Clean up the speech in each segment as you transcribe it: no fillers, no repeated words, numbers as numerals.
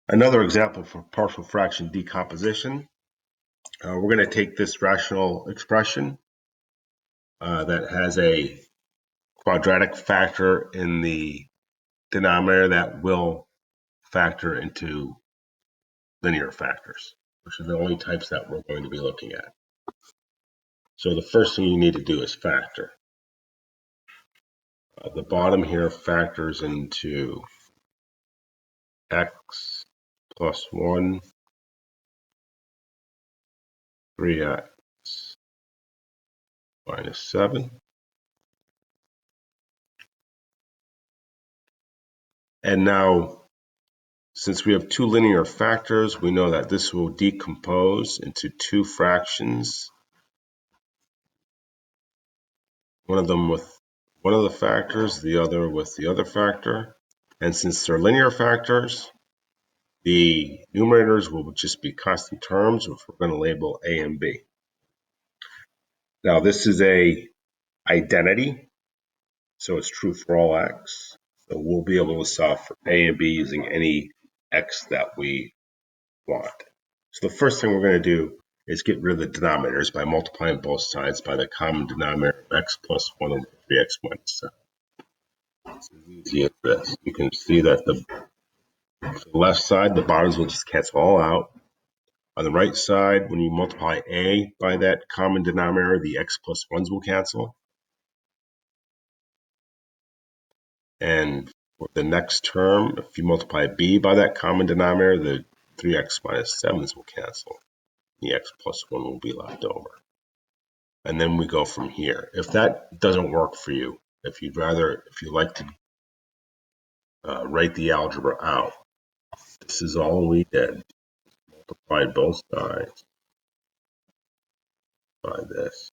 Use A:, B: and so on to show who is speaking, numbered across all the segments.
A: Another example for partial fraction decomposition. We're going to take this rational expression that has a quadratic factor in the denominator that will factor into linear factors, which are the only types that we're going to be looking at. So the first thing you need to do is factor. The bottom here factors into x plus 1, 3x minus 7. And now, since we have two linear factors, we know that this will decompose into two fractions, one of them with one of the factors, the other with the other factor. And since they're linear factors, the numerators will just be constant terms, which we're going to label a and b. Now, this is a identity, so it's true for all x. So we'll be able to solve for a and b using any x that we want. So the first thing we're going to do is get rid of the denominators by multiplying both sides by the common denominator of x plus 1 over 3x minus 7. It's as easy as this. You can see that the left side, the bottoms will just cancel all out. On the right side, when you multiply a by that common denominator, the x plus 1s will cancel. And for the next term, if you multiply b by that common denominator, the 3x minus 7s will cancel. The x plus 1 will be left over. And then we go from here. If that doesn't work for you, if you like to write the algebra out, this is all we did. Multiplied both sides by this.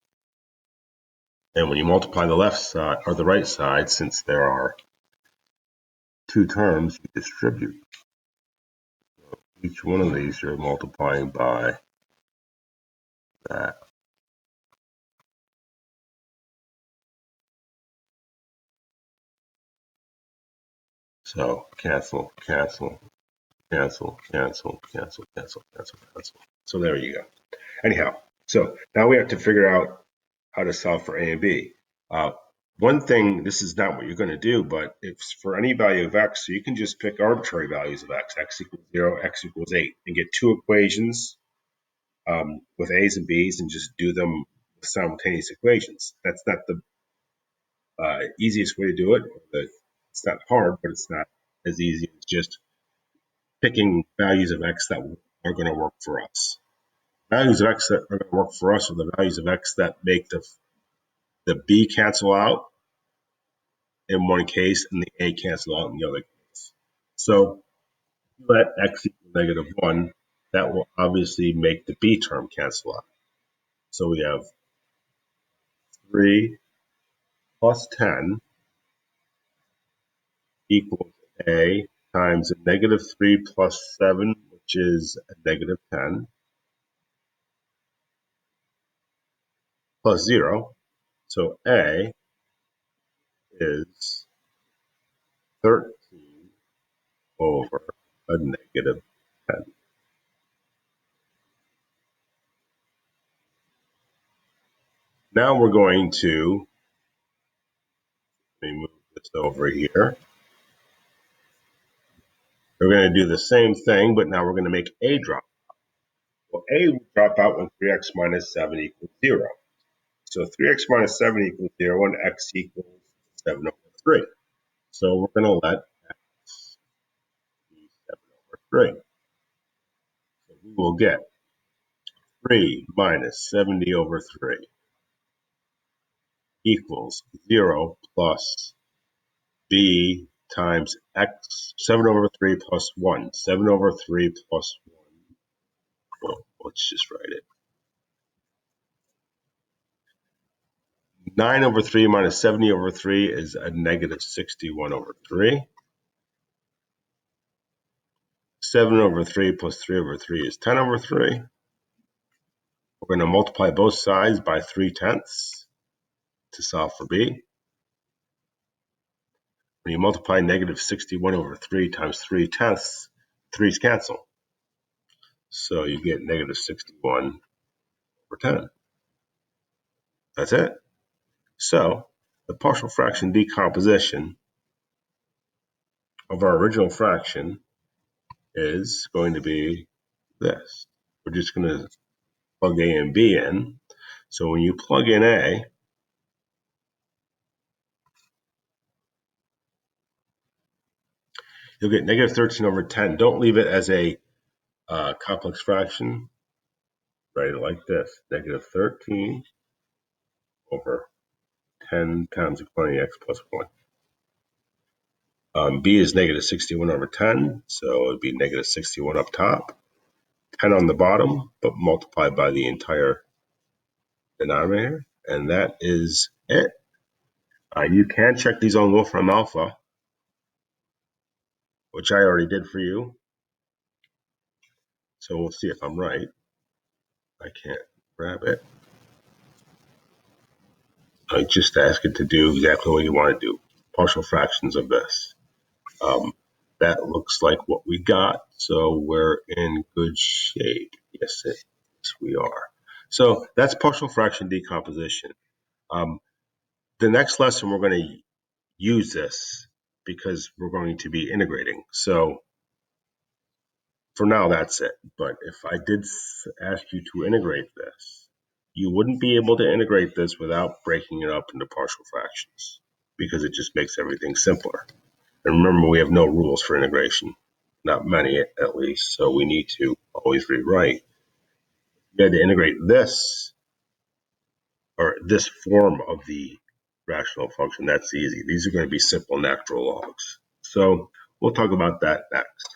A: And when you multiply the left side or the right side, since there are two terms, you distribute. So each one of these you're multiplying by that. So cancel, cancel, cancel, cancel, cancel, cancel, cancel, cancel. So there you go. Anyhow, so now we have to figure out how to solve for a and b. One thing, this is not what you're going to do, but it's for any value of x, so you can just pick arbitrary values of x equals 0, x equals 8, and get two equations with a's and b's and just do them with simultaneous equations. That's not the easiest way to do it. It's not hard, but it's not as easy as just picking values of x that are going to work for us. Values of x that are going to work for us are the values of x that make the b cancel out in one case and the a cancel out in the other case. So let x equal -1, that will obviously make the b term cancel out. So we have 3 plus 10 equals a times a -3 plus 7, which is a -10, plus 0. So a is 13 over a -10. Now we're going to, let me move this over here. We're going to do the same thing, but now we're going to make a drop. Well, a will drop out when 3x minus 7 equals 0. So 3x minus 7 equals 0 and x equals 7 over 3. So we're going to let x be 7 over 3. So we will get 3 minus 70 over 3 equals 0 plus b times x, 7 over 3 plus 1. 7 over 3 plus 1. Well, let's just write it. 9 over 3 minus 70 over 3 is a -61 over 3. 7 over 3 plus 3 over 3 is 10 over 3. We're going to multiply both sides by 3/10 to solve for b. When you multiply -61 over 3 times 3/10, 3's cancel. So you get negative 61 over 10. That's it. So the partial fraction decomposition of our original fraction is going to be this. We're just going to plug A and B in. So when you plug in A, you'll get negative 13 over 10. Don't leave it as a complex fraction. Write it like this. Negative 13 over 10 times equality x plus 1. B is negative 61 over 10, so it would be negative 61 up top, 10 on the bottom, but multiplied by the entire denominator, and that is it. You can check these on Wolfram Alpha, which I already did for you. So we'll see if I'm right. I can't grab it. I just ask it to do exactly what you want to do. Partial fractions of this. That looks like what we got, so we're in good shape. Yes, we are. So that's partial fraction decomposition. The next lesson we're going to use this because we're going to be integrating. So for now, that's it. But if I did ask you to integrate this, you wouldn't be able to integrate this without breaking it up into partial fractions because it just makes everything simpler. And remember, we have no rules for integration, not many at least, so we need to always rewrite. You had to integrate this, or this form of the rational function. That's easy. These are going to be simple natural logs. So we'll talk about that next.